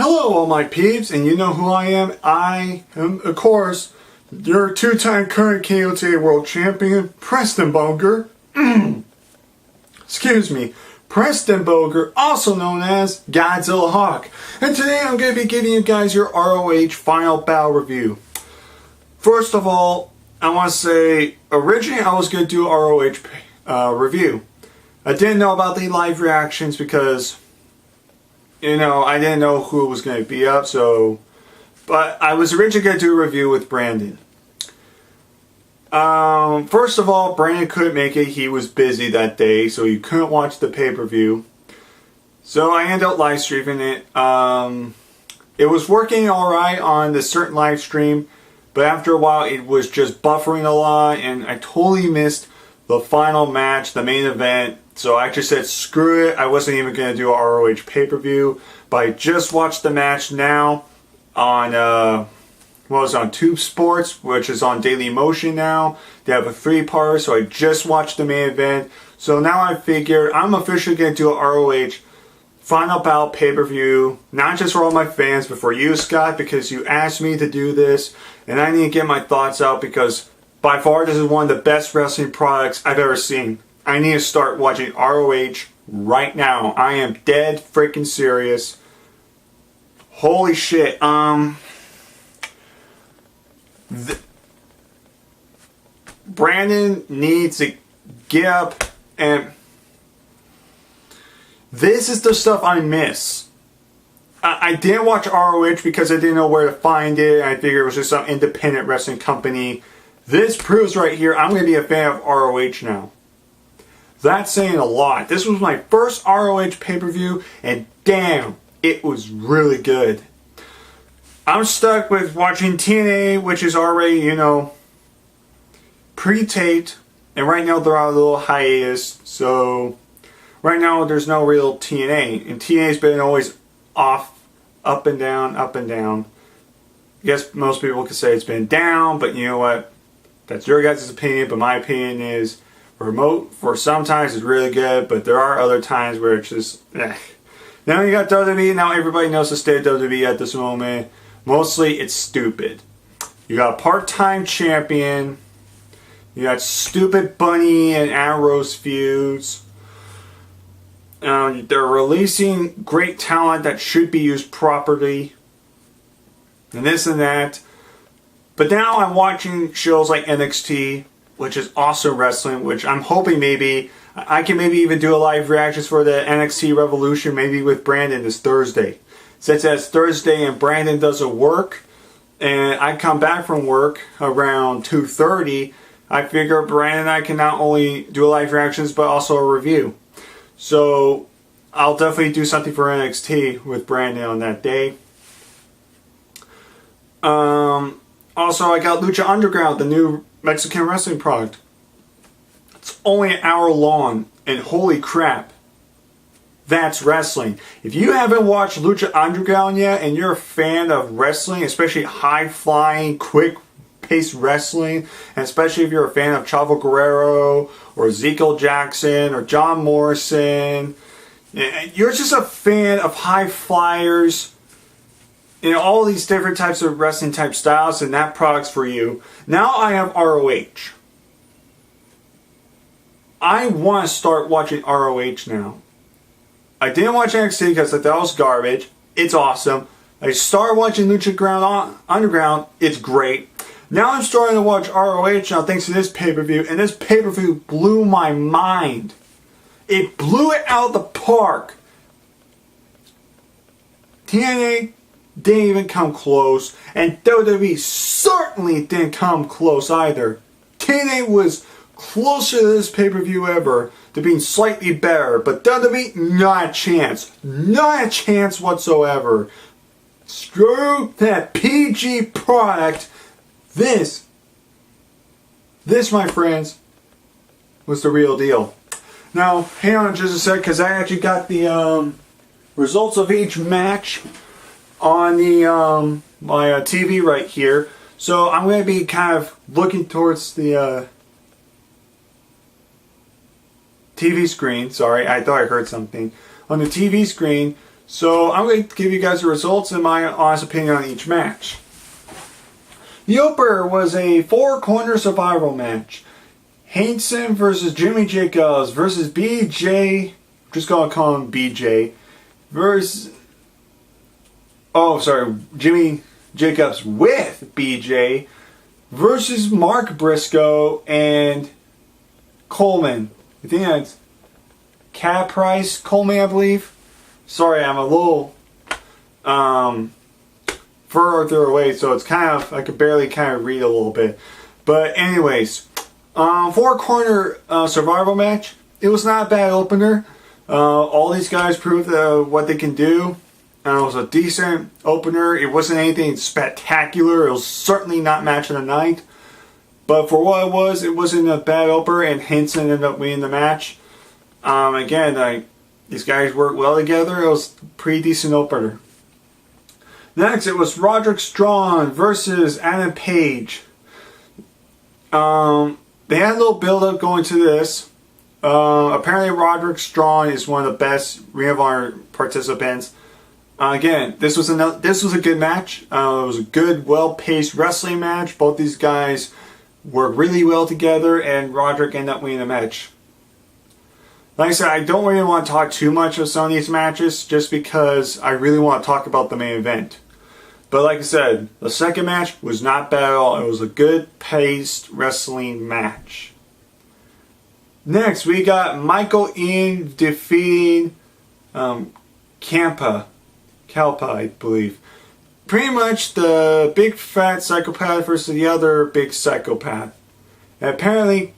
Hello all my peeps, and you know who I am. I am, of course, your two-time current KOTA World Champion, Preston Boger. Excuse me, Preston Boger, also known as Godzilla Hawk. And today I'm going to be giving you guys your ROH Final Battle review. First of all, I want to say, originally I was going to do a ROH review. I didn't know about the live reactions because, you know, I didn't know who was going to be up, but I was originally going to do a review with Brandon. First of all, Brandon couldn't make it. He was busy that day, so he couldn't watch the pay-per-view. So I ended up live streaming it. It was working alright on the certain live stream, but after a while it was just buffering a lot, and I totally missed the final match, the main event. So I just said, screw it, I wasn't even going to do a ROH pay-per-view. But I just watched the match now on, on Tube Sports, which is on Daily Motion now. They have a 3-parter, so I just watched the main event. So now I figured I'm officially going to do a ROH Final Battle pay-per-view. Not just for all my fans, but for you, Scott, because you asked me to do this. And I need to get my thoughts out because by far this is one of the best wrestling products I've ever seen. I need to start watching ROH right now. I am dead freaking serious. Holy shit. Brandon needs to get up, and this is the stuff I miss. I didn't watch ROH because I didn't know where to find it. I figured it was just some independent wrestling company. This proves right here I'm going to be a fan of ROH now. That's saying a lot. This was my first ROH pay-per-view, and damn, it was really good. I'm stuck with watching TNA, which is already, you know, pre-taped, and right now they're on a little hiatus, so right now there's no real TNA, and TNA's been always off, up and down, up and down. I guess most people could say it's been down, but you know what? That's your guys' opinion, but my opinion is remote for sometimes is really good, but there are other times where it's just Now you got WWE, now everybody knows the state of WWE at this moment. Mostly it's stupid. You got a part-time champion, you got stupid Bunny and Arrow's feuds. They're releasing great talent that should be used properly, and this and that. But now I'm watching shows like NXT, which is awesome wrestling, which I'm hoping maybe I can maybe even do a live reactions for the NXT Revolution, maybe with Brandon this Thursday. Since that's Thursday and Brandon doesn't work, and I come back from work around 2:30, I figure Brandon and I can not only do a live reactions but also a review. So I'll definitely do something for NXT with Brandon on that day. Also, I got Lucha Underground, the new Mexican wrestling product. It's only an hour long, and holy crap, that's wrestling. If you haven't watched Lucha Underground yet, and you're a fan of wrestling, especially high-flying, quick-paced wrestling, and especially if you're a fan of Chavo Guerrero, or Ezekiel Jackson, or John Morrison, you're just a fan of high flyers, you know, all these different types of wrestling type styles, and that product's for you. Now I have ROH. I want to start watching ROH now. I didn't watch NXT because I thought it was garbage. It's awesome. I started watching Lucha Underground. It's great. Now I'm starting to watch ROH now thanks to this pay-per-view, and this pay-per-view blew my mind. It blew it out of the park. TNA didn't even come close, and WWE certainly didn't come close either. TNA was closer to this pay-per-view ever to being slightly better, but WWE, not a chance. Not a chance whatsoever. Screw that PG product. This, my friends, was the real deal. Now, hang on just a sec, because I actually got the results of each match on the my TV right here. So I'm going to be kind of looking towards the TV screen. Sorry, I thought I heard something. On the TV screen, So I'm going to give you guys the results and my honest opinion on each match. The opener was a 4-corner survival match. Hanson versus Jimmy Jacobs versus BJ. Just gonna call him BJ. Versus. Oh, sorry. Jimmy Jacobs with BJ versus Mark Briscoe and Coleman. I think that's Cat Price Coleman, I believe. Sorry, I'm a little further away, so it's kind of, I could barely kind of read a little bit. But anyways, 4-corner survival match. It was not a bad opener. All these guys proved what they can do. It was a decent opener. It wasn't anything spectacular. It was certainly not match of the night. But for what it wasn't a bad opener, and Henson ended up winning the match. Again, these guys worked well together. It was a pretty decent opener. Next, it was Roderick Strong versus Adam Page. They had a little build-up going to this. Apparently, Roderick Strong is one of the best Ring of Honor participants. Again, this was a good match. It was a good, well-paced wrestling match. Both these guys worked really well together, and Roderick ended up winning the match. Like I said, I don't really want to talk too much of some of these matches, just because I really want to talk about the main event. But like I said, the second match was not bad at all. It was a good-paced wrestling match. Next, we got Michael Ian defeating Ciampa, I believe. Pretty much the big fat psychopath versus the other big psychopath. And apparently,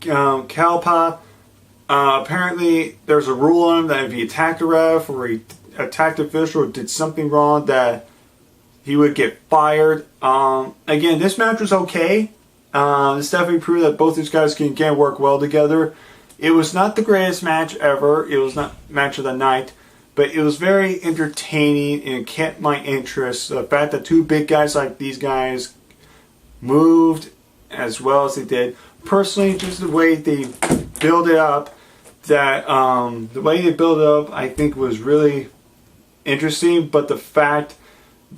Ciampa, apparently there's a rule on him that if he attacked a ref or he attacked an official or did something wrong, that he would get fired. Again, this match was okay. This definitely proved that both these guys can again work well together. It was not the greatest match ever. It was not match of the night, but it was very entertaining and kept my interest. The fact that two big guys like these guys moved as well as they did. Personally, just the way they build it up, I think was really interesting. But the fact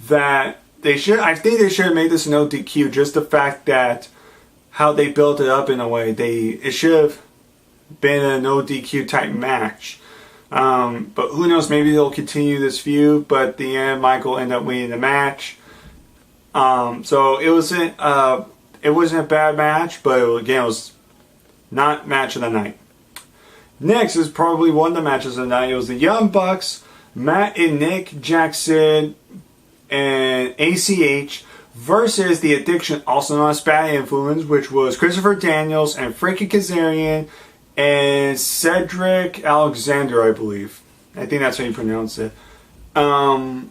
that I think they should have made this an ODQ. Just the fact that how they built it up in a way, it should have been an ODQ type match. But who knows? Maybe they'll continue this feud. But at the end, Michael ended up winning the match. So it wasn't a bad match, but it was not match of the night. Next is probably one of the matches of the night. It was the Young Bucks, Matt and Nick Jackson, and ACH versus the Addiction, also known as Bad Influence, which was Christopher Daniels and Frankie Kazarian and Cedric Alexander, I believe. I think that's how you pronounce it. The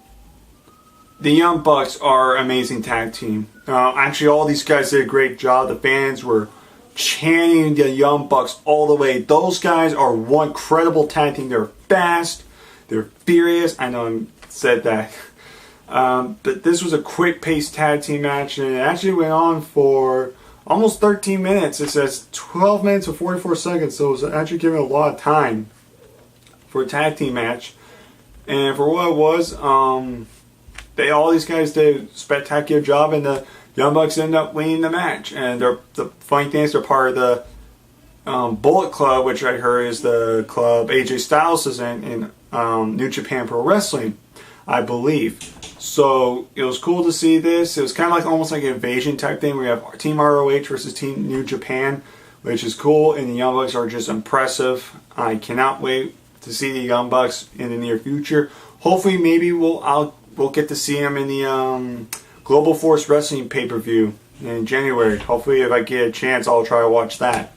Young Bucks are an amazing tag team. Actually, all these guys did a great job. The fans were chanting the Young Bucks all the way. Those guys are one credible tag team. They're fast. They're furious. I know I said that. But this was a quick-paced tag team match, and it actually went on for almost 13 minutes. It says 12 minutes and 44 seconds, so it was actually giving a lot of time for a tag team match. And for what it was, all these guys did a spectacular job, and the Young Bucks ended up winning the match. And the funny thing is, they're part of the Bullet Club, which I heard is the club AJ Styles is in New Japan Pro Wrestling, I believe. So it was cool to see this. It was kind of like almost like an invasion type thing. We have Team ROH versus Team New Japan, which is cool, and the Young Bucks are just impressive. I cannot wait to see the Young Bucks in the near future. Hopefully, maybe we'll get to see them in the Global Force Wrestling pay-per-view in January. Hopefully, if I get a chance, I'll try to watch that.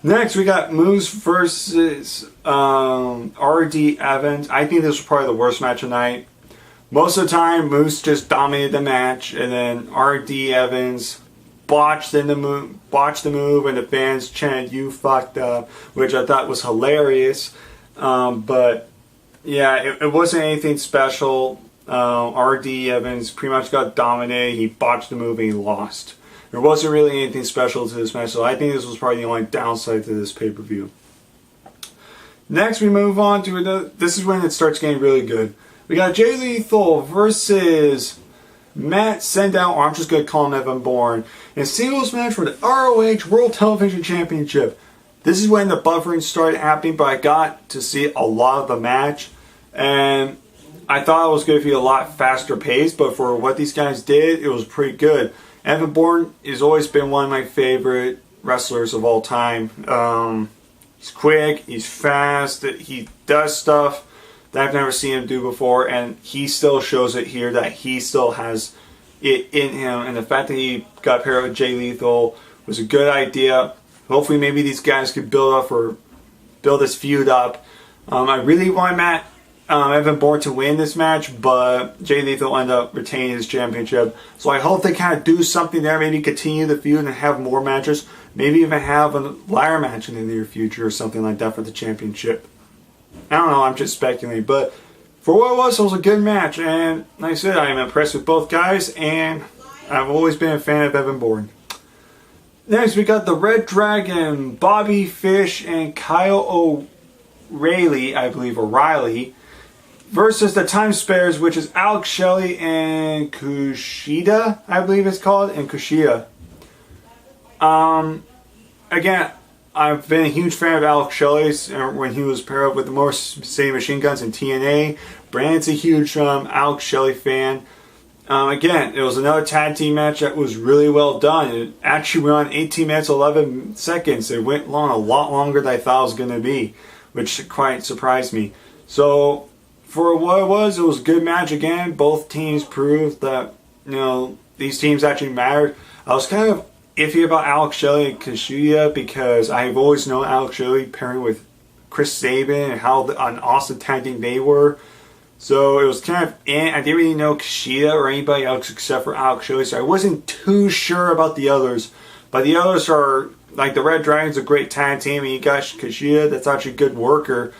Next, we got Moose versus R.D. Evans. I think this was probably the worst match of the night. Most of the time, Moose just dominated the match, and then R.D. Evans botched the move, and the fans chanted, "You fucked up," which I thought was hilarious. But yeah, it wasn't anything special. R.D. Evans pretty much got dominated. He botched the move and he lost. There wasn't really anything special to this match, so I think this was probably the only downside to this pay-per-view. Next, we move on to this is when it starts getting really good. We got Jay Lethal versus Matt Sendao, or I'm just going to call him Evan Bourne, in a singles match for the ROH World Television Championship. This is when the buffering started happening, but I got to see a lot of the match, and I thought it was going to be a lot faster paced, but for what these guys did, it was pretty good. Evan Bourne has always been one of my favorite wrestlers of all time. He's quick, he's fast, he does stuff that I've never seen him do before, and he still shows it here that he still has it in him, and the fact that he got paired with Jay Lethal was a good idea. Hopefully maybe these guys could build this feud up. I really want Evan Bourne to win this match, but Jay Lethal ended up retaining his championship. So I hope they kind of do something there, maybe continue the feud and have more matches. Maybe even have a ladder match in the near future or something like that for the championship. I don't know, I'm just speculating, but for what it was a good match, and like I said, I am impressed with both guys, and I've always been a fan of Evan Bourne. Next, we got the Red Dragon, Bobby Fish, and Kyle O'Reilly, I believe, O'Reilly, versus the Time Spares, which is Alex Shelley and Kushida, I believe it's called, and Kushida. Again, I've been a huge fan of Alex Shelley's when he was paired up with the Motor City Machine Guns in TNA. Brandon's a huge Alex Shelley fan. Again, it was another tag team match that was really well done. It actually went on 18 minutes 11 seconds. It went on a lot longer than I thought it was going to be, which quite surprised me. So, for what it was a good match again. Both teams proved that, these teams actually mattered. I was kind of iffy about Alex Shelley and Kushida because I've always known Alex Shelley pairing with Chris Sabin and how an awesome tag team they were. So it was kind of, I didn't really know Kushida or anybody else except for Alex Shelley, so I wasn't too sure about the others. But the others are, like the Red Dragon's a great tag team, and you got Kushida that's actually a good worker.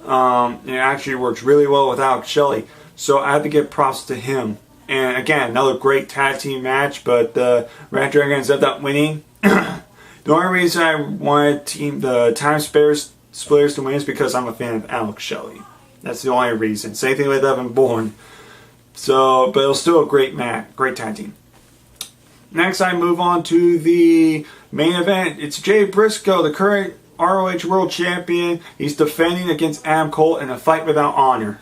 It actually works really well with Alex Shelley. So I have to give props to him. And again, another great tag team match, but the Red Dragons ended up winning. The only reason I wanted the Time Splitters to win is because I'm a fan of Alex Shelley. That's the only reason. Same thing with Evan Bourne. So, but it was still a great match, great tag team. Next, I move on to the main event. It's Jay Briscoe, the current ROH World Champion. He's defending against Adam Cole in a fight without honor.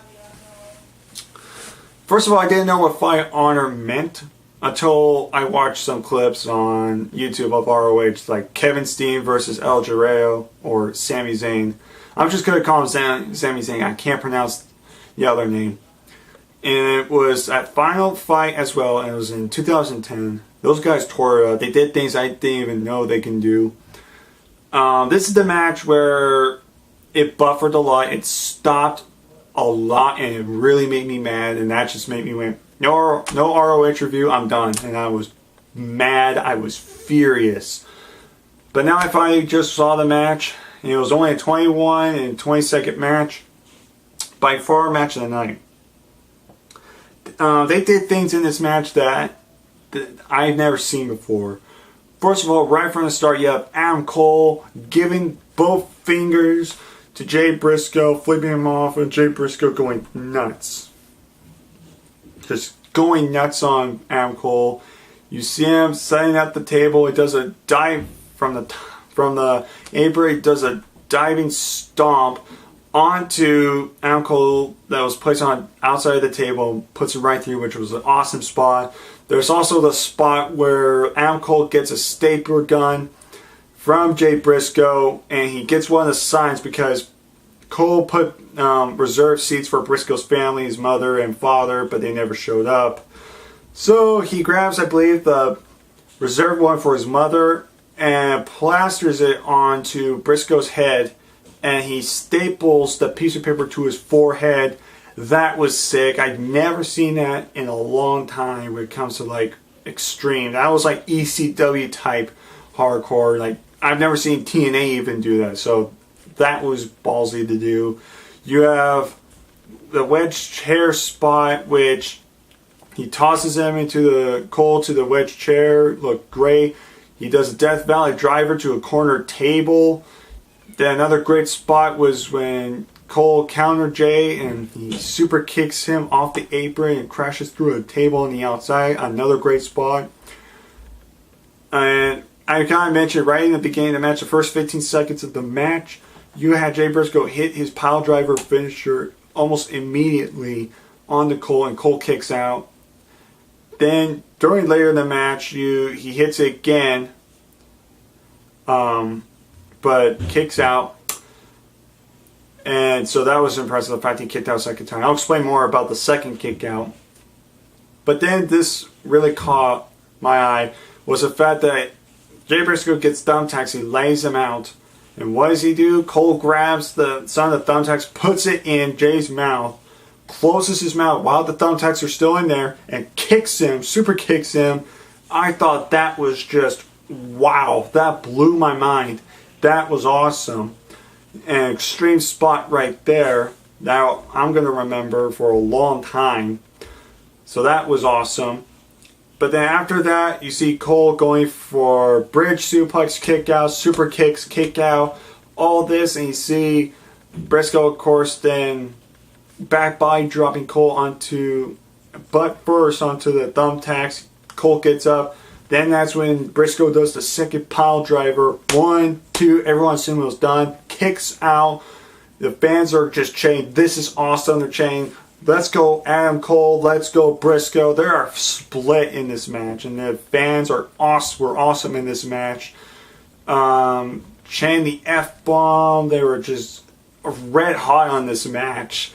First of all, I didn't know what fight honor meant until I watched some clips on YouTube of ROH, like Kevin Steen versus El Guerrero or Sami Zayn. I'm just going to call him Sami Zayn. I can't pronounce the other name. And it was at Final Fight as well, and it was in 2010. Those guys tore it up. They did things I didn't even know they can do. This is the match where it buffered a lot. It stopped a lot, and it really made me mad, and that just made me went, no ROH review, I'm done. And I was mad, I was furious. But now I finally just saw the match, and it was only a 21 and 20 second match. By far match of the night. They did things in this match that I've never seen before. First of all, right from the start, you have Adam Cole giving both fingers to Jay Briscoe, flipping him off, and Jay Briscoe going nuts. Just going nuts on Adam Cole. You see him setting up the table. He does a dive from the apron. He does a diving stomp onto Adam Cole that was placed on outside of the table and puts it right through, which was an awesome spot. There's also the spot where Adam Cole gets a stapler gun from Jay Briscoe, and he gets one of the signs because Cole put reserved seats for Briscoe's family, his mother and father, but they never showed up. So he grabs, I believe, the reserved one for his mother and plasters it onto Briscoe's head, and he staples the piece of paper to his forehead. That was sick. I've never seen that in a long time when it comes to like extreme. That was like ECW type hardcore. Like I've never seen TNA even do that. So that was ballsy to do. You have the wedge chair spot, which he tosses him into the Cole to the wedge chair. Looked great. He does a Death Valley driver to a corner table. Then another great spot was when Cole countered Jay and he super kicks him off the apron and crashes through a table on the outside. Another great spot. And I kind of mentioned right in the beginning of the match, the first 15 seconds of the match, you had Jay Briscoe hit his pile driver finisher almost immediately on the Cole, and Cole kicks out. Then during later in the match, he hits it again, but kicks out. And so that was impressive, the fact he kicked out a second time. I'll explain more about the second kick out. But then this really caught my eye was the fact that Jay Briscoe gets thumbtacks, he lays him out. And what does he do? Cole grabs some of the thumbtacks, puts it in Jay's mouth, closes his mouth while the thumbtacks are still in there, and kicks him, super kicks him. I thought that was just, wow, that blew my mind. That was awesome. An extreme spot right there that I'm going to remember for a long time. So that was awesome. But then after that, you see Cole going for bridge suplex, kick out, super kicks, kick out, all this. And you see Briscoe, of course, then back body dropping Cole butt first onto the thumbtacks. Cole gets up. Then that's when Briscoe does the second pile driver. 1, 2, everyone assumed it was done. Kicks out. The fans are just chanting, "This is awesome." They're chanting, "Let's go Adam Cole, let's go Briscoe." They are split in this match, and the fans were awesome in this match. Chanting the F-bomb. They were just red hot on this match.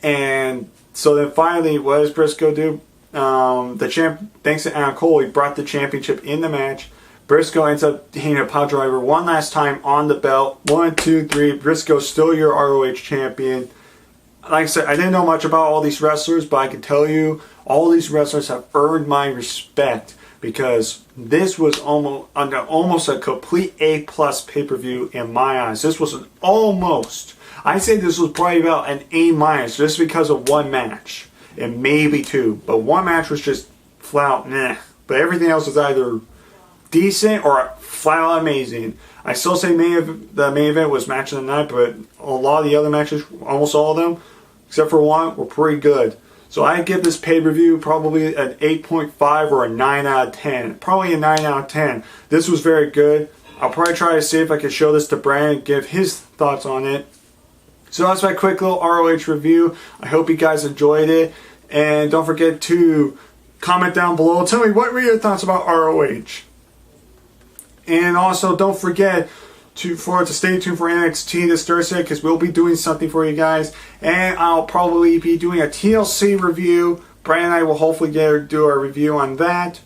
And so then finally, what does Briscoe do? Thanks to Adam Cole, he brought the championship in the match. Briscoe ends up hitting a pile driver one last time on the belt. 1, 2, 3. Briscoe's still your ROH champion. Like I said, I didn't know much about all these wrestlers, but I can tell you all these wrestlers have earned my respect, because this was almost a complete A+ pay-per-view in my eyes. This was an almost. I say this was probably about an A- just because of one match. And maybe two. But one match was just flat out nah. But everything else was either decent or flat out amazing. I still say the main event was match of the night, but a lot of the other matches, almost all of them, except for one, were pretty good. So I give this pay-per-view probably an 8.5 or a 9 out of 10. Probably a 9 out of 10. This was very good. I'll probably try to see if I can show this to Brandon and give his thoughts on it. So that's my quick little ROH review. I hope you guys enjoyed it. And don't forget to comment down below. Tell me, what were your thoughts about ROH? And also, don't forget to stay tuned for NXT this Thursday, because we'll be doing something for you guys. And I'll probably be doing a TLC review. Brian and I will hopefully do a review on that.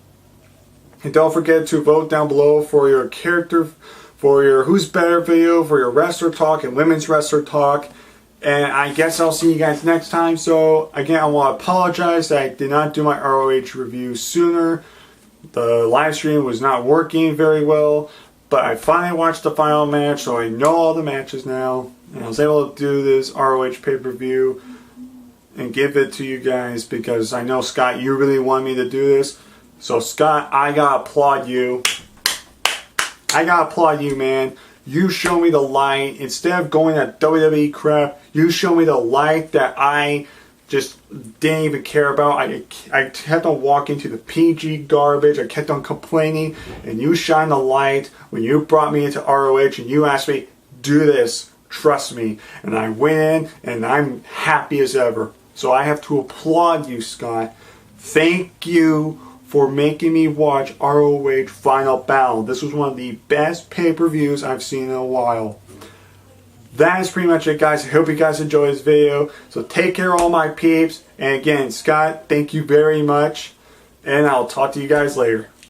And don't forget to vote down below for your character, for your Who's Better video, for your wrestler talk and women's wrestler talk. And I guess I'll see you guys next time. So, again, I want to apologize that I did not do my ROH review sooner. The live stream was not working very well. But I finally watched the final match, so I know all the matches now. And I was able to do this ROH pay-per-view and give it to you guys, because I know, Scott, you really want me to do this. So, Scott, I gotta applaud you. I gotta applaud you, man. You show me the light. Instead of going at WWE crap, you show me the light that I just didn't even care about. I kept on walking to the PG garbage. I kept on complaining, and you shined the light when you brought me into ROH and you asked me, do this, trust me. And I went in, and I'm happy as ever. So I have to applaud you, Scott. Thank you for making me watch ROH Final Battle. This was one of the best pay-per-views I've seen in a while. That is pretty much it, guys. I hope you guys enjoyed this video. So take care, all my peeps. And again, Scott, thank you very much. And I'll talk to you guys later.